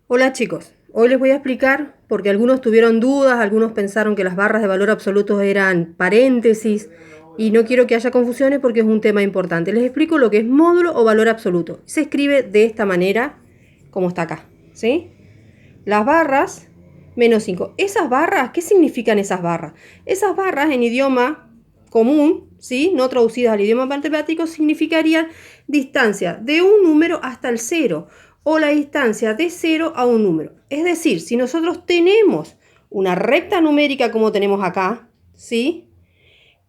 Hola chicos, hoy les voy a explicar porque algunos tuvieron dudas, algunos pensaron que las barras de valor absoluto eran paréntesis y no quiero que haya confusiones porque es un tema importante. Les explico lo que es módulo o valor absoluto. Se escribe de esta manera como está acá, ¿sí? Las barras menos 5. Esas barras, ¿qué significan esas barras? Esas barras en idioma común, ¿sí? No traducidas al idioma matemático, significarían distancia de un número hasta el cero o la distancia de cero a un número. Es decir, si nosotros tenemos una recta numérica como tenemos acá, ¿sí?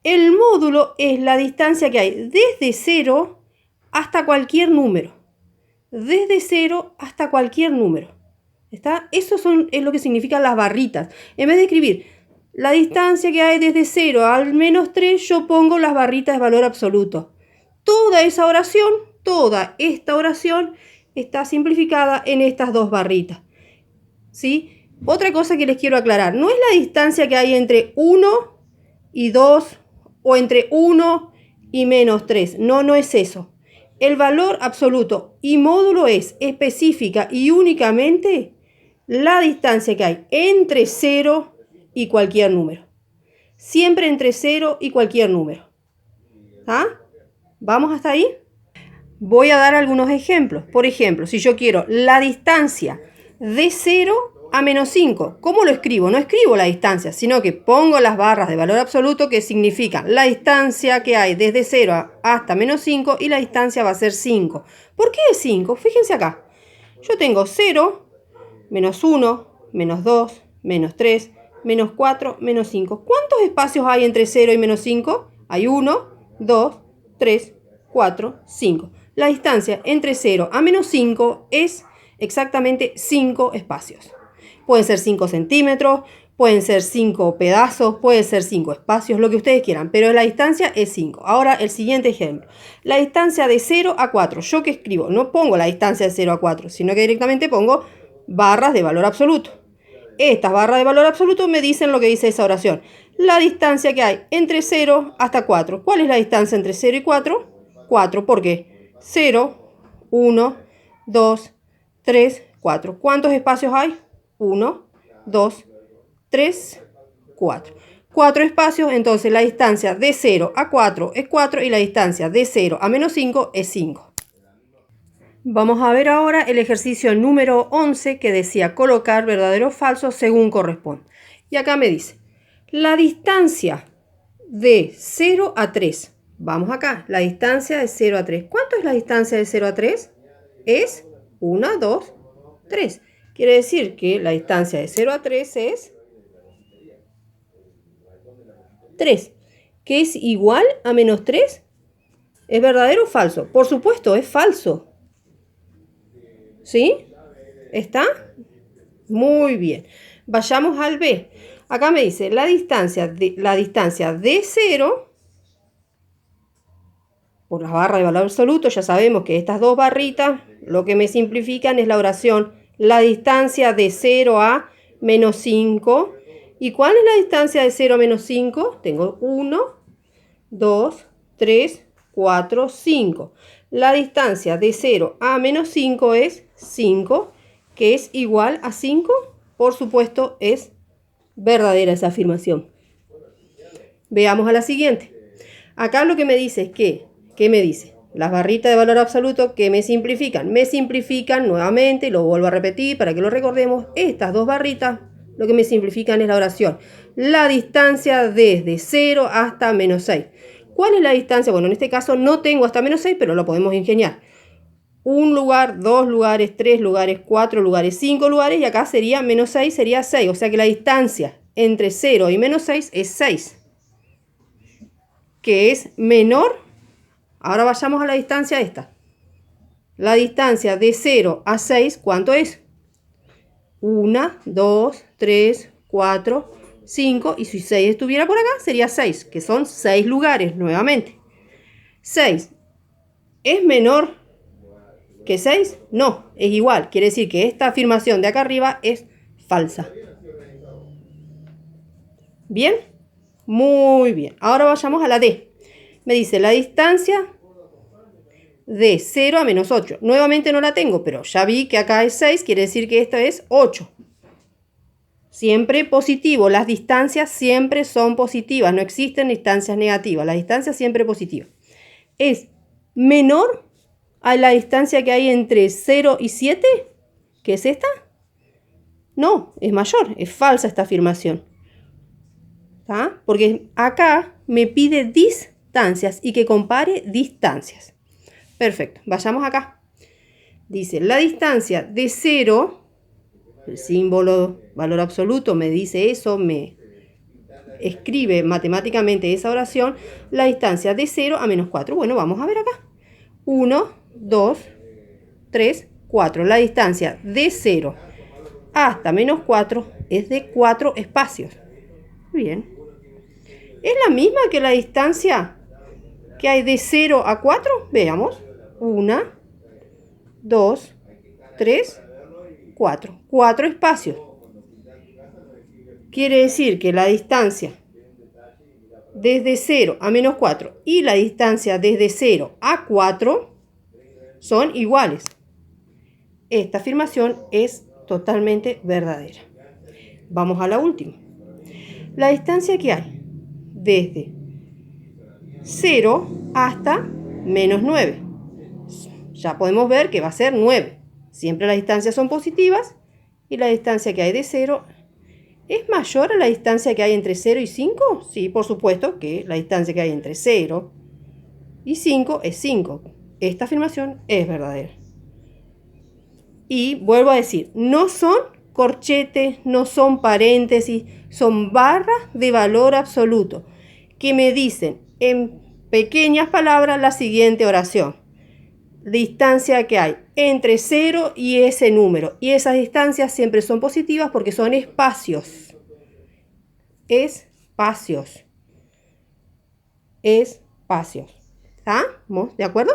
El módulo es la distancia que hay desde cero hasta cualquier número. Desde cero hasta cualquier número. ¿Está? Es lo que significan las barritas. En vez de escribir la distancia que hay desde 0 al menos 3, yo pongo las barritas de valor absoluto. Toda esta oración está simplificada en estas dos barritas. ¿Sí? Otra cosa que les quiero aclarar, no es la distancia que hay entre 1 y 2 o entre 1 y menos 3. No, no es eso. El valor absoluto y módulo es específica y únicamente la distancia que hay entre 0 y cualquier número. Siempre entre 0 y cualquier número. ¿Ah? ¿Vamos hasta ahí? Voy a dar algunos ejemplos. Por ejemplo, si yo quiero la distancia de 0 a menos 5, ¿cómo lo escribo? No escribo la distancia, sino que pongo las barras de valor absoluto que significan la distancia que hay desde 0 hasta menos 5 y la distancia va a ser 5. ¿Por qué es 5? Fíjense acá. Yo tengo 0, menos 1, menos 2, menos 3, menos 4, menos 5. ¿Cuántos espacios hay entre 0 y menos 5? Hay 1, 2, 3, 4, 5. La distancia entre 0 a menos 5 es exactamente 5 espacios. Pueden ser 5 centímetros, pueden ser 5 pedazos, pueden ser 5 espacios, lo que ustedes quieran, pero la distancia es 5. Ahora el siguiente ejemplo. La distancia de 0 a 4. ¿Yo qué escribo? No pongo la distancia de 0 a 4, sino que directamente pongo barras de valor absoluto. Estas barras de valor absoluto me dicen lo que dice esa oración. La distancia que hay entre 0 hasta 4. ¿Cuál es la distancia entre 0 y 4? 4. ¿Por qué? 0, 1, 2, 3, 4. ¿Cuántos espacios hay? 1, 2, 3, 4. 4 espacios, entonces la distancia de 0 a 4 es 4 y la distancia de 0 a menos 5 es 5. Vamos a ver ahora el ejercicio número 11 que decía colocar verdadero o falso según corresponde. Y acá me dice, la distancia de 0 a 3. Vamos acá, la distancia de 0 a 3. ¿Cuánto es la distancia de 0 a 3? Es 1, 2, 3. Quiere decir que la distancia de 0 a 3 es 3. ¿Que es igual a menos 3? ¿Es verdadero o falso? Por supuesto, es falso. ¿Sí? ¿Está? Muy bien. Vayamos al B. Acá me dice la distancia de 0 por las barras de valor absoluto. Ya sabemos que estas dos barritas lo que me simplifican es la oración. La distancia de 0 a menos 5. ¿Y cuál es la distancia de 0 a menos 5? Tengo 1, 2, 3, 4, 5. La distancia de 0 a menos 5 es 5, que es igual a 5. Por supuesto, es verdadera esa afirmación. Veamos a la siguiente. Acá lo que me dice es que, ¿qué me dice? Las barritas de valor absoluto que me simplifican. Me simplifican nuevamente, lo vuelvo a repetir para que lo recordemos. Estas dos barritas lo que me simplifican es la oración. La distancia desde 0 hasta menos 6. ¿Cuál es la distancia? Bueno, en este caso no tengo hasta menos 6, pero lo podemos ingeniar. Un lugar, dos lugares, tres lugares, cuatro lugares, cinco lugares, y acá sería menos 6, sería 6. O sea que la distancia entre 0 y menos 6 es 6, que es menor. Ahora vayamos a la distancia esta. La distancia de 0 a 6, ¿cuánto es? 1, 2, 3, 4, 5. Y si 6 estuviera por acá, sería 6, que son 6 lugares nuevamente. 6 es menor que 6. No, es igual. Quiere decir que esta afirmación de acá arriba es falsa. ¿Bien? Muy bien. Ahora vayamos a la D. Me dice la distancia de 0 a menos 8. Nuevamente no la tengo, pero ya vi que acá es 6, quiere decir que esto es 8. Siempre positivo, las distancias siempre son positivas, no existen distancias negativas, la distancia siempre positiva. ¿Es menor a la distancia que hay entre 0 y 7? ¿Qué es esta? No, es mayor, es falsa esta afirmación. ¿Tá? Porque acá me pide distancias y que compare distancias. Perfecto, vayamos acá. Dice, la distancia de 0, el símbolo valor absoluto me dice eso, me escribe matemáticamente esa oración, la distancia de 0 a menos 4. Bueno, vamos a ver acá. 1, 2, 3, 4. La distancia de 0 hasta menos 4 es de 4 espacios. Bien. ¿Es la misma que la distancia que hay de 0 a 4? Veamos. 1, 2, 3, 4. 4 espacios. Quiere decir que la distancia desde 0 a menos 4 y la distancia desde 0 a 4 son iguales. Esta afirmación es totalmente verdadera. Vamos a la última. La distancia que hay desde 0 hasta menos 9. Ya podemos ver que va a ser 9. Siempre las distancias son positivas y la distancia que hay de 0 ¿es mayor a la distancia que hay entre 0 y 5? Sí, por supuesto que la distancia que hay entre 0 y 5 es 5. Esta afirmación es verdadera. Y vuelvo a decir, no son corchetes, no son paréntesis, son barras de valor absoluto que me dicen en pequeñas palabras la siguiente oración. Distancia que hay entre 0 y ese número. Y esas distancias siempre son positivas porque son espacios. Espacios. Espacios. ¿Estamos de acuerdo?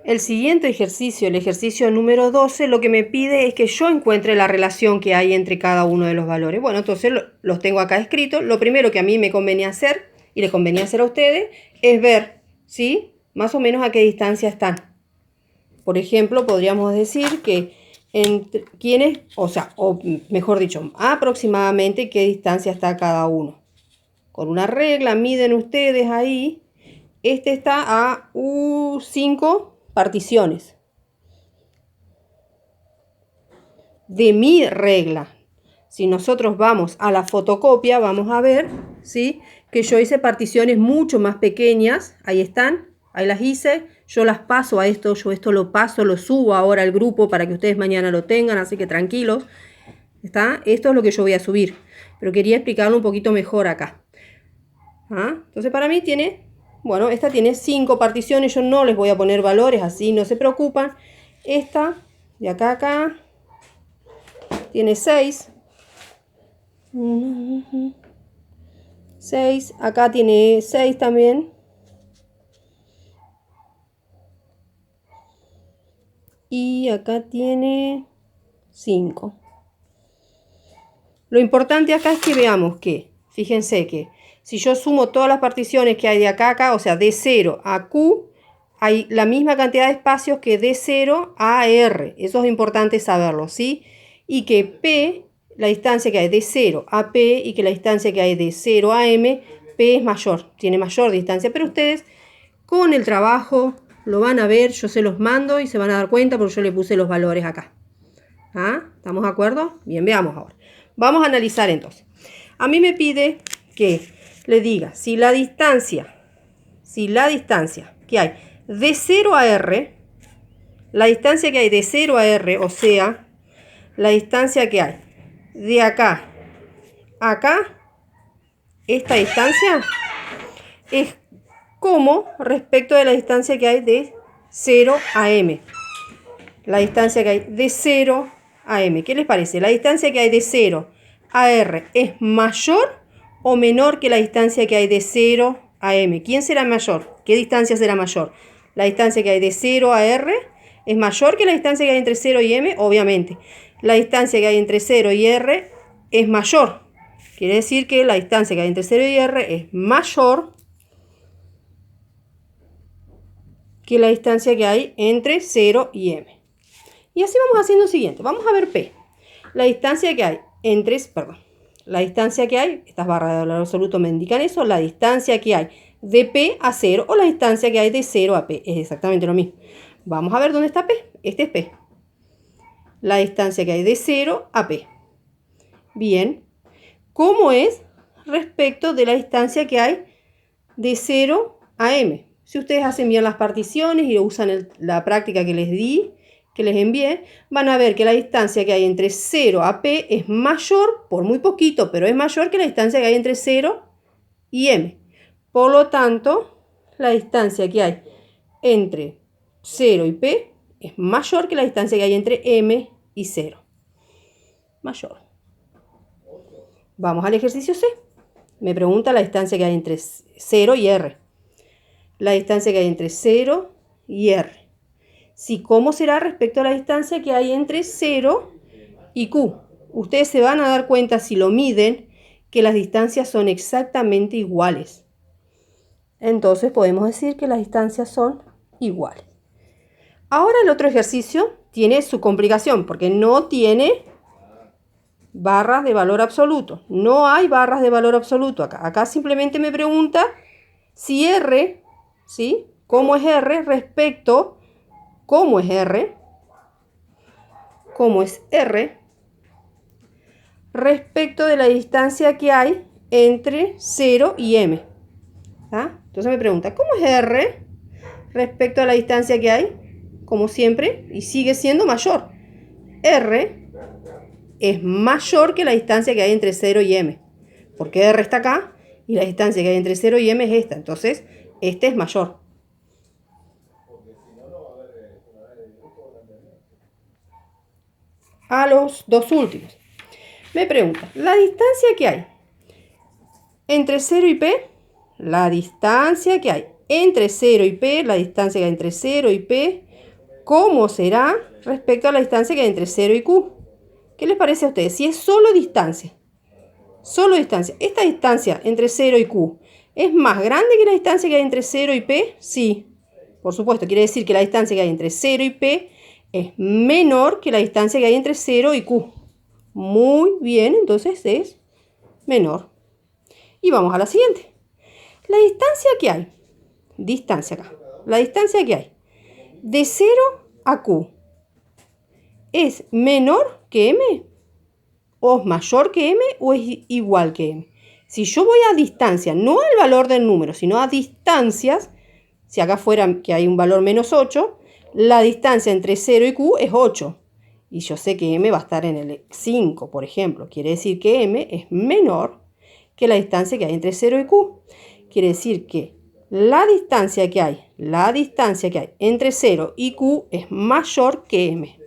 El siguiente ejercicio, el ejercicio número 12, lo que me pide es que yo encuentre la relación que hay entre cada uno de los valores. Bueno, entonces los tengo acá escritos. Lo primero que a mí me convenía hacer, y les convenía hacer a ustedes, es ver, ¿sí? Más o menos a qué distancia están. Por ejemplo, podríamos decir que entre quiénes, o mejor dicho, aproximadamente qué distancia está cada uno. Con una regla, miden ustedes ahí. Este está a 5 particiones de mi regla. Si nosotros vamos a la fotocopia, vamos a ver, ¿sí?, que yo hice particiones mucho más pequeñas. Ahí están, ahí las hice. Yo las paso a esto, yo esto lo paso, lo subo ahora al grupo para que ustedes mañana lo tengan, así que tranquilos. ¿Está? Esto es lo que yo voy a subir, pero quería explicarlo un poquito mejor acá. Entonces para mí tiene, bueno, esta tiene 5 particiones, yo no les voy a poner valores, así no se preocupan. Esta, de acá a acá, tiene 6. 6, acá tiene 6 también. Y acá tiene 5. Lo importante acá es que veamos que, fíjense que si yo sumo todas las particiones que hay de acá a acá, o sea, de 0 a Q, hay la misma cantidad de espacios que de 0 a R. Eso es importante saberlo, ¿sí? Y que P, la distancia que hay de 0 a P, y que la distancia que hay de 0 a M, P es mayor, tiene mayor distancia. Pero ustedes con el trabajo lo van a ver, yo se los mando y se van a dar cuenta porque yo le puse los valores acá. ¿Estamos de acuerdo? Bien, veamos ahora. Vamos a analizar entonces. A mí me pide que le diga si la distancia que hay de 0 a R, la distancia que hay de 0 a R, o sea, la distancia que hay de acá a acá, esta distancia es como respecto de la distancia que hay de 0 a M. La distancia que hay de 0 a M. ¿Qué les parece? ¿La distancia que hay de 0 a R es mayor o menor que la distancia que hay de 0 a M? ¿Quién será mayor? ¿Qué distancia será mayor? La distancia que hay de 0 a R es mayor que la distancia que hay entre 0 y M, obviamente. La distancia que hay entre 0 y R es mayor. Quiere decir que la distancia que hay entre 0 y R es mayor que la distancia que hay entre 0 y m. Y así vamos haciendo lo siguiente. Vamos a ver P. La distancia que hay entre, la distancia que hay, estas barras de valor absoluto me indican eso, la distancia que hay de P a 0 o la distancia que hay de 0 a P. Es exactamente lo mismo. Vamos a ver dónde está P. Este es P. La distancia que hay de 0 a P. Bien. ¿Cómo es respecto de la distancia que hay de 0 a m? Si ustedes hacen bien las particiones y usan la práctica que les di, que les envié, van a ver que la distancia que hay entre 0 a P es mayor, por muy poquito, pero es mayor que la distancia que hay entre 0 y m. Por lo tanto, la distancia que hay entre 0 y P es mayor que la distancia que hay entre m y 0. Mayor. Vamos al ejercicio C. Me pregunta la distancia que hay entre 0 y R. La distancia que hay entre 0 y R. Sí, ¿cómo será respecto a la distancia que hay entre 0 y Q? Ustedes se van a dar cuenta si lo miden que las distancias son exactamente iguales. Entonces podemos decir que las distancias son iguales. Ahora el otro ejercicio tiene su complicación porque no tiene barras de valor absoluto. No hay barras de valor absoluto acá. Acá simplemente me pregunta si R, ¿sí? ¿Cómo es R respecto? ¿Cómo es R? ¿Cómo es R? Respecto de la distancia que hay entre 0 y m. ¿Ah? Entonces me pregunta, ¿cómo es R respecto a la distancia que hay? Como siempre, y sigue siendo mayor. R es mayor que la distancia que hay entre 0 y m. Porque R está acá y la distancia que hay entre 0 y m es esta. Entonces, este es mayor. A los dos últimos. Me pregunta, la distancia que hay entre 0 y P, la distancia que hay entre 0 y P, la distancia que hay entre 0 y P, ¿cómo será respecto a la distancia que hay entre 0 y Q? ¿Qué les parece a ustedes? Si es solo distancia, esta distancia entre 0 y Q, ¿es más grande que la distancia que hay entre 0 y P? Sí, por supuesto, quiere decir que la distancia que hay entre 0 y P es menor que la distancia que hay entre 0 y Q. Muy bien, entonces es menor. Y vamos a la siguiente. La distancia que hay, la distancia que hay de 0 a Q, ¿es menor que m? ¿O es mayor que m o es igual que m? Si yo voy a distancia, no al valor del número, sino a distancias, si acá fuera que hay un valor menos 8, la distancia entre 0 y Q es 8. Y yo sé que m va a estar en el 5, por ejemplo. Quiere decir que m es menor que la distancia que hay entre 0 y Q. Quiere decir que la distancia que hay entre 0 y Q es mayor que m.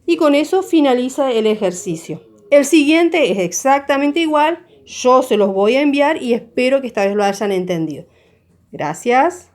Y con eso finaliza el ejercicio. El siguiente es exactamente igual. Yo se los voy a enviar y espero que esta vez lo hayan entendido. Gracias.